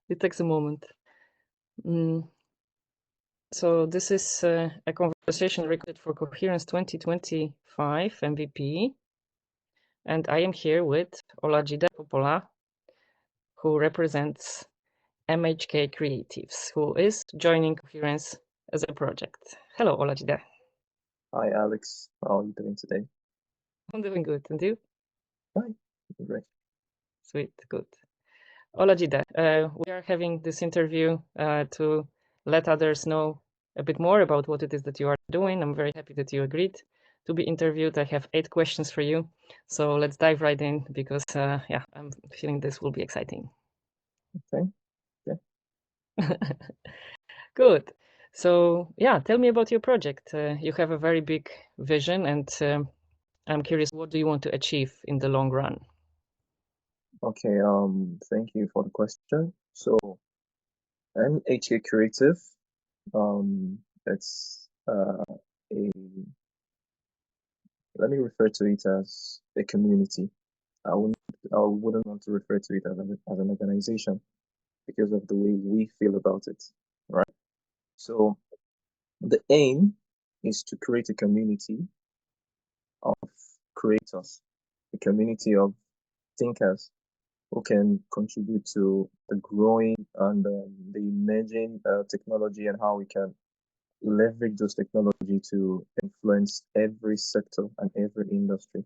It takes a moment. So this is a conversation recorded for Coherence 2025 MVP. And I am here with Olajide Popoola, who represents MHK Creatives, who is joining Coherence as a project. Hello, Olajide. Hi, Alex. How are you doing today? I'm doing good. And you? Hi, great. Sweet, good. Olajide, we are having this interview to let others know a bit more about what it is that you are doing. I'm very happy that you agreed to be interviewed. I have 8 questions for you. So let's dive right in because, yeah, I'm feeling this will be exciting. Okay. Good. So, yeah, tell me about your project. You have a very big vision, and I'm curious, what do you want to achieve in the long run? Okay. Thank you for the question. So, MHK Creative, it's a let me refer to it as a community. I wouldn't want to refer to it as an organization because of the way we feel about it, right? So, the aim is to create a community of creators, a community of thinkers who can contribute to the growing and the emerging technology and how we can leverage those technology to influence every sector and every industry.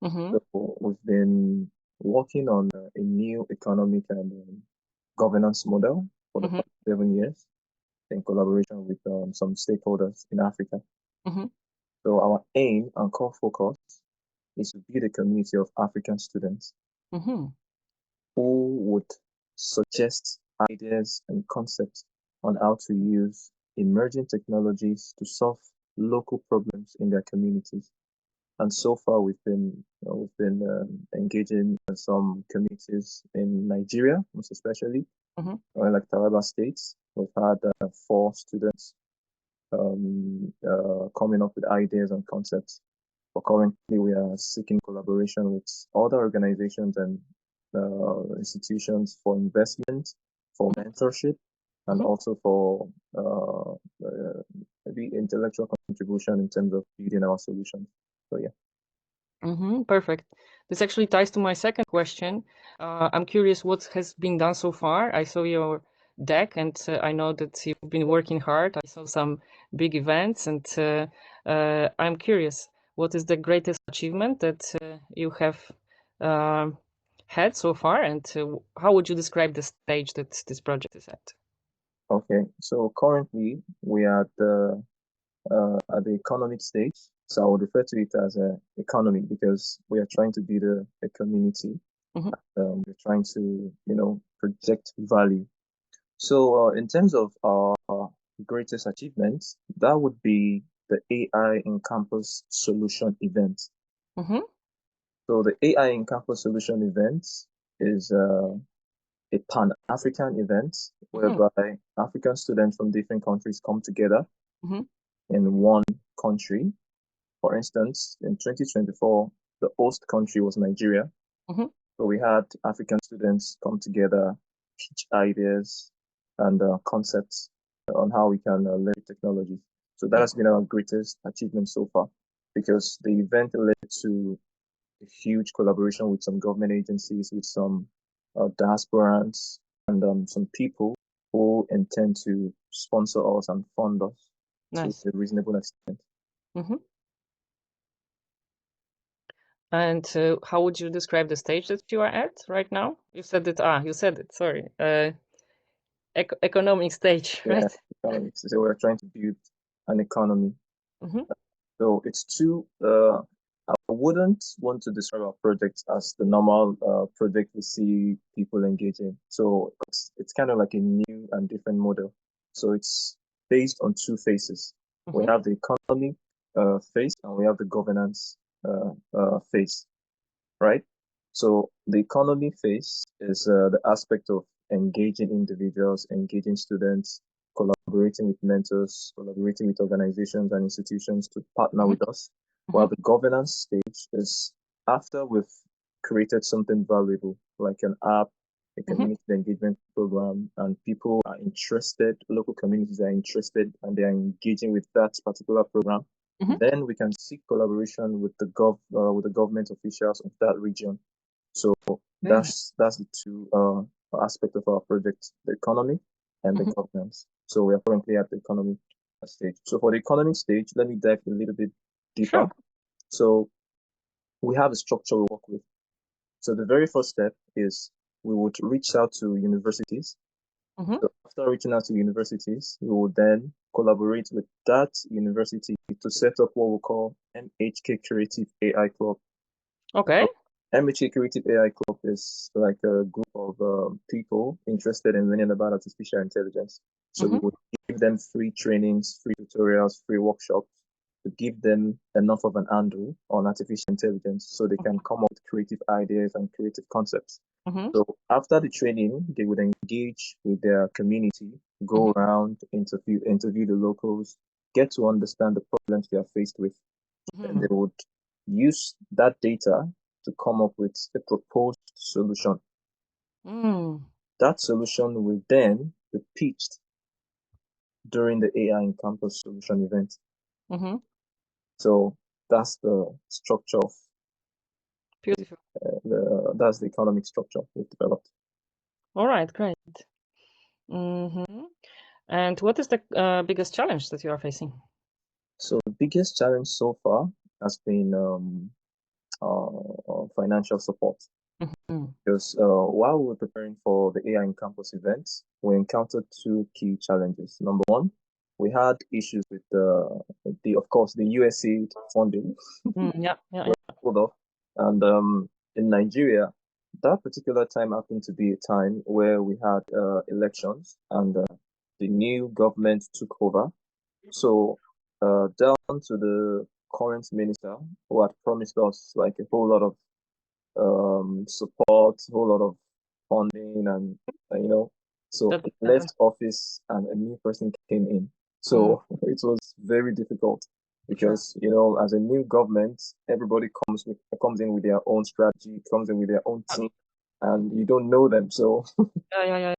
Mm-hmm. So we've been working on a new economic and governance model for the Mm-hmm. past 7 years in collaboration with some stakeholders in Africa. Mm-hmm. So our aim and core focus is to build a community of African students Mm-hmm. who would suggest ideas and concepts on how to use emerging technologies to solve local problems in their communities. And so far, we've been engaging in some communities in Nigeria, most especially, Mm-hmm. like Taraba States. We've had 4 students coming up with ideas and concepts. But currently, we are seeking collaboration with other organizations and institutions for investment, for mentorship, and Mm-hmm. also for maybe intellectual contribution in terms of building our solutions. So yeah. Mm-hmm. Perfect. This actually ties to my second question. I'm curious what has been done so far. I saw your deck, and I know that you've been working hard. I saw some big events, and I'm curious, what is the greatest achievement that you have had so far, and how would you describe the stage that this project is at? Okay. So currently we are at the economic stage. So I would refer to it as a economy because we are trying to build a community. Mm-hmm. We're trying to, project value. So, in terms of our greatest achievements, that would be the AI in Campus Solution event. Mm-hmm. So, the AI in Campus Solution event is a Pan-African event Mm-hmm. whereby African students from different countries come together Mm-hmm. in one country. For instance, in 2024, the host country was Nigeria. Mm-hmm. So we had African students come together, pitch ideas and concepts on how we can leverage technology. So that has been our greatest achievement so far because the event led to a huge collaboration with some government agencies, with some diasporans, and some people who intend to sponsor us and fund us to Nice. a reasonable extent. Mm-hmm. And how would you describe the stage that you are at right now? You said it. You said it. Sorry. Economic stage, Yeah, right? economics. So we're trying to build an economy. Mm-hmm. So it's too. I wouldn't want to describe our project as the normal project we see people engaging. So it's kind of like a new and different model. So it's based on 2 phases. We Mm-hmm. have the economic phase and we have the governance phase, right? So the economy phase is the aspect of engaging individuals, engaging students, collaborating with mentors, collaborating with organizations and institutions to partner Mm-hmm. with us. While the governance stage is after we've created something valuable, like an app a community engagement program, and people are interested, local communities are interested, and they are engaging with that particular program, then we can seek collaboration with the government officials of that region. So that's the two aspects of our project: the economy and the governance. So we are currently at the economy stage. So for the economic stage, let me dive a little bit deeper. Sure. So we have a structure we work with. So the very first step is we would reach out to universities. So after reaching out to universities, we will then collaborate with that university to set up what we call MHK Creative AI Club. Okay. MHK Creative AI Club is like a group of people interested in learning about artificial intelligence. So we would give them free trainings, free tutorials, free workshops to give them enough of an handle on artificial intelligence so they can come up with creative ideas and creative concepts. So after the training, they would engage with their community, go around, interview the locals, get to understand the problems they are faced with, and they would use that data to come up with a proposed solution. That solution will then be pitched during the AI in Campus Solution event. So that's the structure of Beautiful. that's the economic structure we've developed. All right, great. And what is the biggest challenge that you are facing? So the biggest challenge so far has been financial support. Because while we were preparing for the AI in Campus event, we encountered two key challenges. Number one, we had issues with of course, the USAID funding. Yeah. Hold off. And in Nigeria, that particular time happened to be a time where we had elections and the new government took over. So down to the current minister who had promised us like a whole lot of support, a whole lot of funding, and so That it left office and a new person came in. So it was very difficult because as a new government, everybody comes in with their own strategy, comes in with their own team, and you don't know them. So yeah.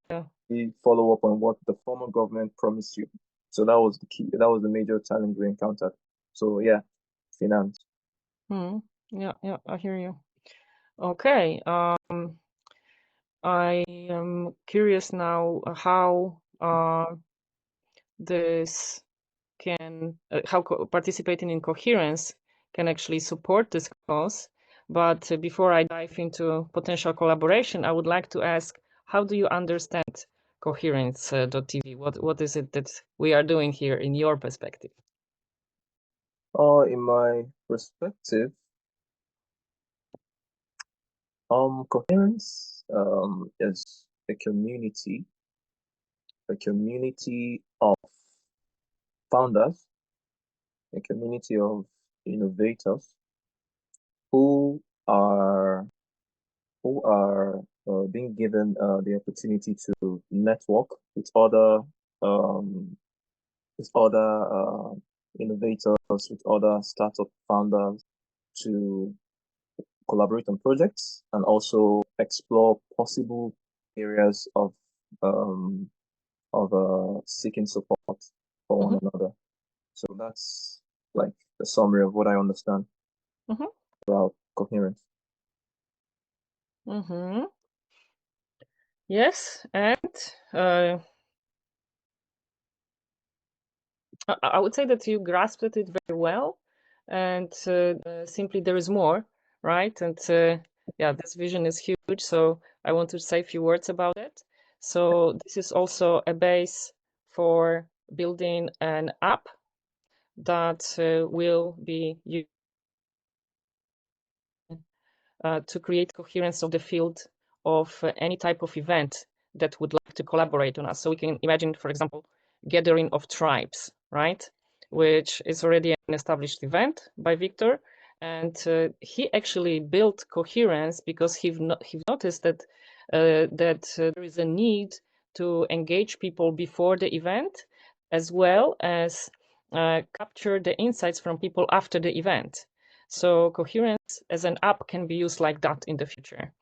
we follow up on what the former government promised you. So that was the key. That was the major challenge we encountered. So yeah, finance. Yeah, I hear you. Okay. I am curious now how this can how participating in Coherence can actually support this cause. But before I dive into potential collaboration, I would like to ask, how do you understand Coherence.tv? What is it that we are doing here in your perspective? In my perspective, Coherence is a community of founders, a community of innovators who are being given the opportunity to network with other um, innovators, with other startup founders to collaborate on projects and also explore possible areas of um, seeking support for one another. So that's like a summary of what I understand about Coherence. Yes, and I would say that you grasped it very well, and simply there is more, right? And yeah, this vision is huge, so I want to say a few words about it. So this is also a base for building an app that will be used to create coherence of the field of any type of event that would like to collaborate on us. So we can imagine, for example, gathering of tribes, right? Which is already an established event by Victor. And he actually built Coherence because he noticed that there is a need to engage people before the event, as well as capture the insights from people after the event. So Coherence as an app can be used like that in the future.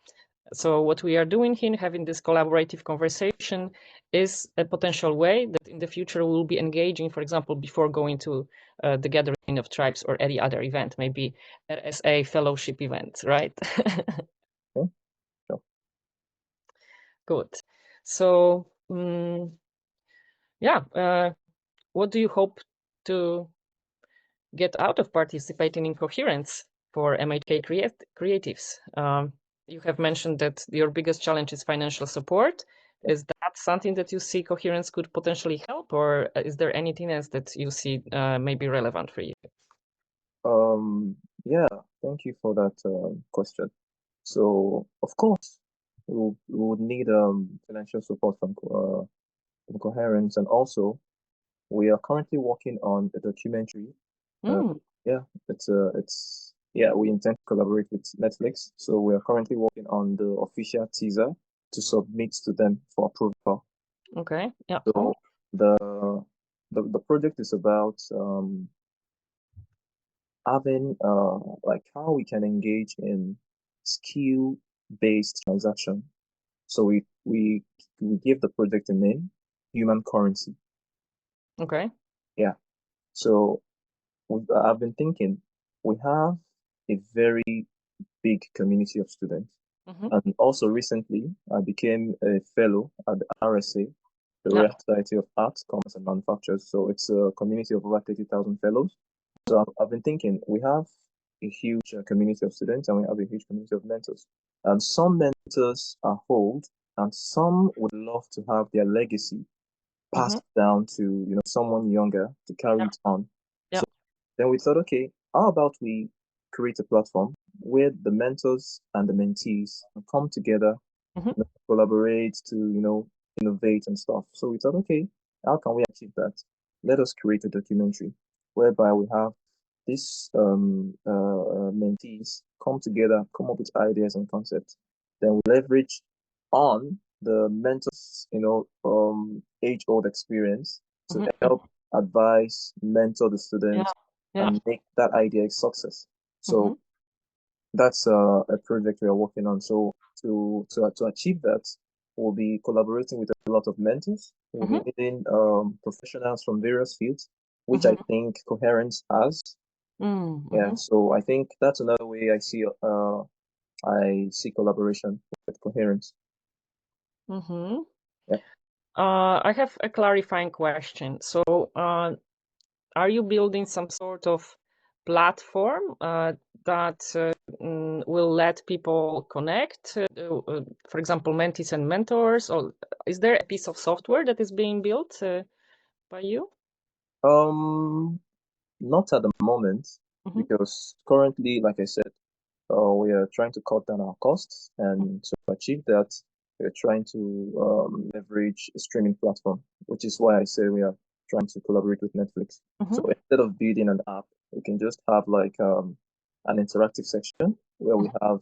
So what we are doing here, having this collaborative conversation, is a potential way that in the future we'll be engaging, for example, before going to the Gathering of Tribes or any other event, maybe RSA fellowship event, right? Okay. Sure. Good. So, yeah, what do you hope to get out of participating in Coherence for MHK creatives? You have mentioned that your biggest challenge is financial support. Is that something that you see Coherence could potentially help, or is there anything else that you see may be relevant for you? Yeah, thank you for that question. So, of course, we would need financial support from Coherence, and also we are currently working on a documentary. Mm, Yeah, it's yeah, we intend to collaborate with Netflix. So we are currently working on the official teaser to submit to them for approval. okay. Yeah. So the the project is about having like how we can engage in skill-based transaction. So we give the project a name, human currency. Okay. Yeah. So I've been thinking we have a very big community of students. Mm-hmm. And also recently, I became a fellow at the RSA, the Yeah. Royal Society of Arts, Commerce and Manufactures. So it's a community of over 30,000 fellows. So I've been thinking we have a huge community of students and we have a huge community of mentors. And some mentors are old and some would love to have their legacy Mm-hmm. passed down to, someone younger to carry Yeah. it on. Yeah. So then we thought, okay, how about we create a platform where the mentors and the mentees come together, Mm-hmm. collaborate to, innovate and stuff. So we thought, okay, how can we achieve that? Let us create a documentary whereby we have these mentees come together, come up with ideas and concepts. Then we leverage on the mentors, age-old experience to Mm-hmm. help advise, mentor the Yeah. students, Yeah. and make that idea a success. Mm-hmm. So that's a project we are working on. So to achieve that, we'll be collaborating with a lot of mentors. We'll be Mm-hmm. meeting professionals from various fields, which I Mm-hmm. think Coherence has. Yeah, Mm-hmm. so I think that's another way I see collaboration with Coherence. Mm-hmm. Yeah. I have a clarifying question. So, are you building some sort of platform that will let people connect, for example, mentees and mentors, or is there a piece of software that is being built by you? Not at the moment, Mm-hmm. because currently, like I said, we are trying to cut down our costs, and to achieve that, we're trying to leverage a streaming platform, which is why I say we are trying to collaborate with Netflix. So Mm-hmm. instead of building an app, we can just have like an interactive section where we have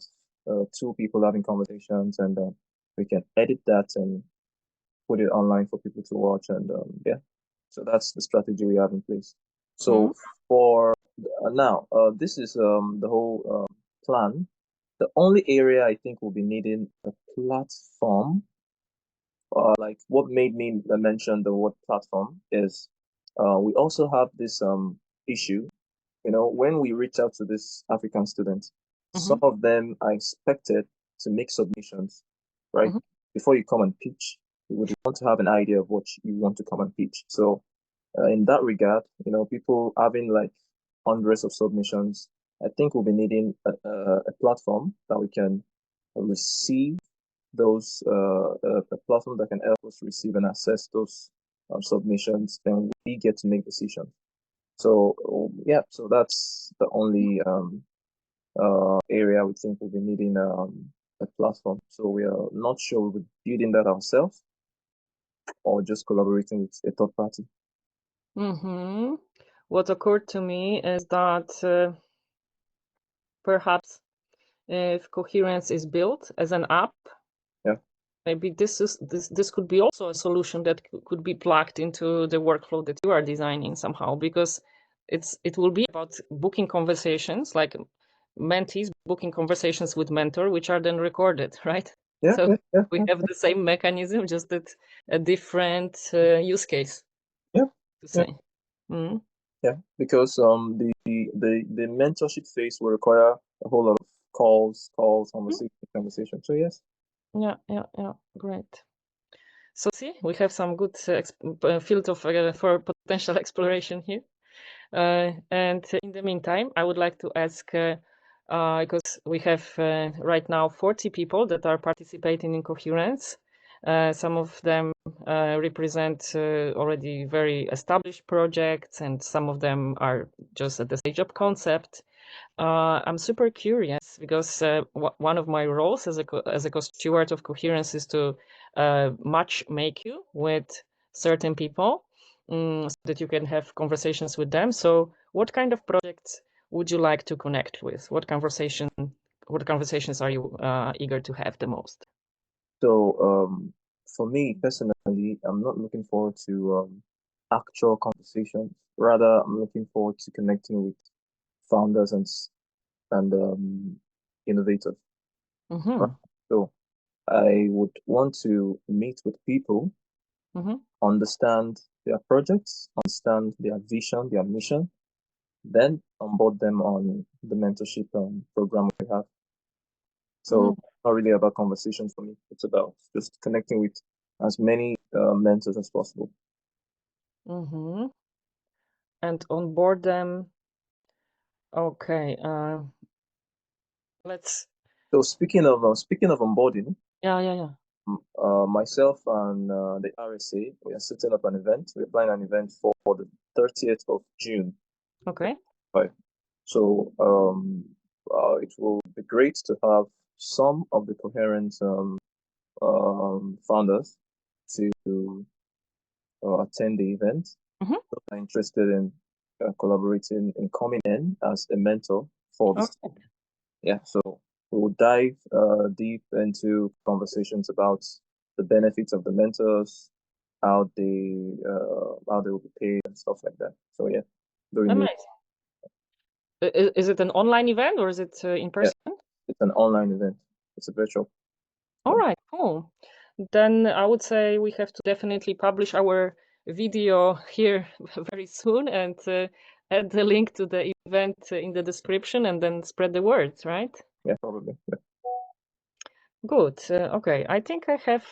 two people having conversations, and we can edit that and put it online for people to watch. And yeah, so that's the strategy we have in place. Mm-hmm. So for now, this is the whole plan. The only area I think we'll be needing a platform, like what made me mention the word platform is we also have this issue. When we reach out to this African students, Mm-hmm. some of them are expected to make submissions, right? Mm-hmm. Before you come and pitch, you would want to have an idea of what you want to come and pitch. So in that regard, people having like hundreds of submissions, I think we'll be needing a platform that we can receive those, a platform that can help us receive and assess those submissions, then we get to make decisions. So yeah, so that's the only area we think we'll be needing a platform. So we are not sure we're building that ourselves or just collaborating with a third party. Mm-hmm. What occurred to me is that perhaps if Coherence is built as an app, Yeah. maybe this could be also a solution that could be plugged into the workflow that you are designing somehow, because it will be about booking conversations, like mentees booking conversations with mentor, which are then recorded, right? Yeah, So yeah, we yeah, have the same mechanism, just that a different use case, yeah, to yeah, say. Mm. yeah. Because the mentorship phase will require a whole lot of calls, conversation. So yes. Yeah, yeah, yeah. Great. So see, we have some good field of for potential exploration here. And in the meantime, I would like to ask, because we have right now 40 people that are participating in Coherence. Some of them represent already very established projects, and some of them are just at the stage of concept. I'm super curious because one of my roles as a co-steward of Coherence is to match make you with certain people, so that you can have conversations with them. So, what kind of projects would you like to connect with? What conversations are you eager to have the most? So for me personally, I'm not looking forward to actual conversations. Rather, I'm looking forward to connecting with founders and innovators. Right? Mm-hmm. So I would want to meet with people, Mm-hmm. understand their projects, understand their vision, their mission, then onboard them on the mentorship program we have. So not really about conversations for me. It's about just connecting with as many mentors as possible. Mm-hmm. And onboard them. Okay. Let's. So speaking of onboarding, Yeah, yeah, yeah. myself and the RSA, we are setting up an event. We're planning an event for the 30th of June. Okay. Right. So it will be great to have some of the coherent founders to attend the event. Mm-hmm. Those are interested in collaborating and coming in as a mentor for this. Okay. Yeah, so we will dive deep into conversations about the benefits of the mentors, how they will be paid and stuff like that. So yeah, very new. Amazing. Is it an online event or is it in Yeah, person? it's an online event. It's a virtual. All right, cool. Then I would say we have to definitely publish our video here very soon and add the link to the event in the description and then spread the word, right? Yeah, probably. Yeah. Good. Okay, I think I have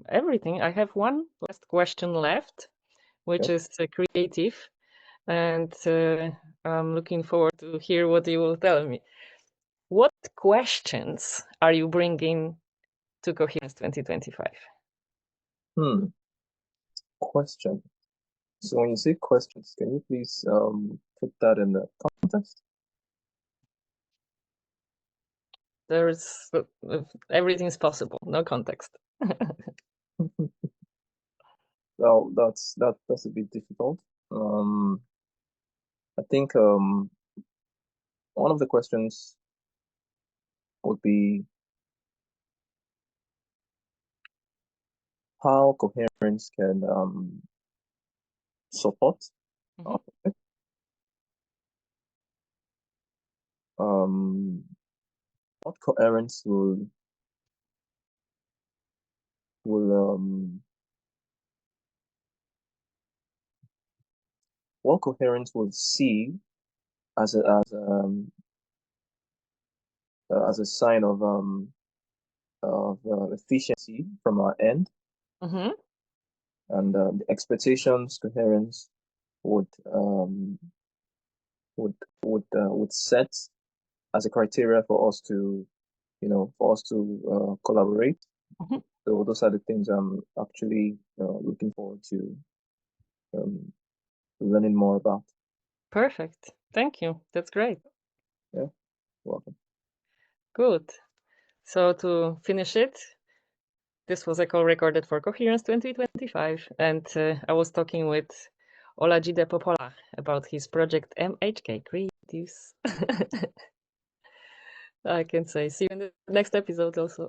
everything. I have one last question left, which Yeah. is creative, and I'm looking forward to hear what you will tell me. What questions are you bringing to Coherence 2025? Question. So when you say questions, can you please put that in the context? There's everything's possible, no context. Well, that's a bit difficult. Um, I think one of the questions would be how coherence can support Mhm. our project. Um, what coherence will what coherence will see as as a sign of efficiency from our end, Mm-hmm. and the expectations coherence would would set as a criteria for us to collaborate. Mm-hmm. So those are the things I'm actually looking forward to um, learning more about. Perfect. Thank you. That's great. Yeah, welcome. Good. So to finish it, this was a call recorded for Coherence 2025, and I was talking with Olajide Popoola about his project MHK Creatives. I can say see you in the next episode also.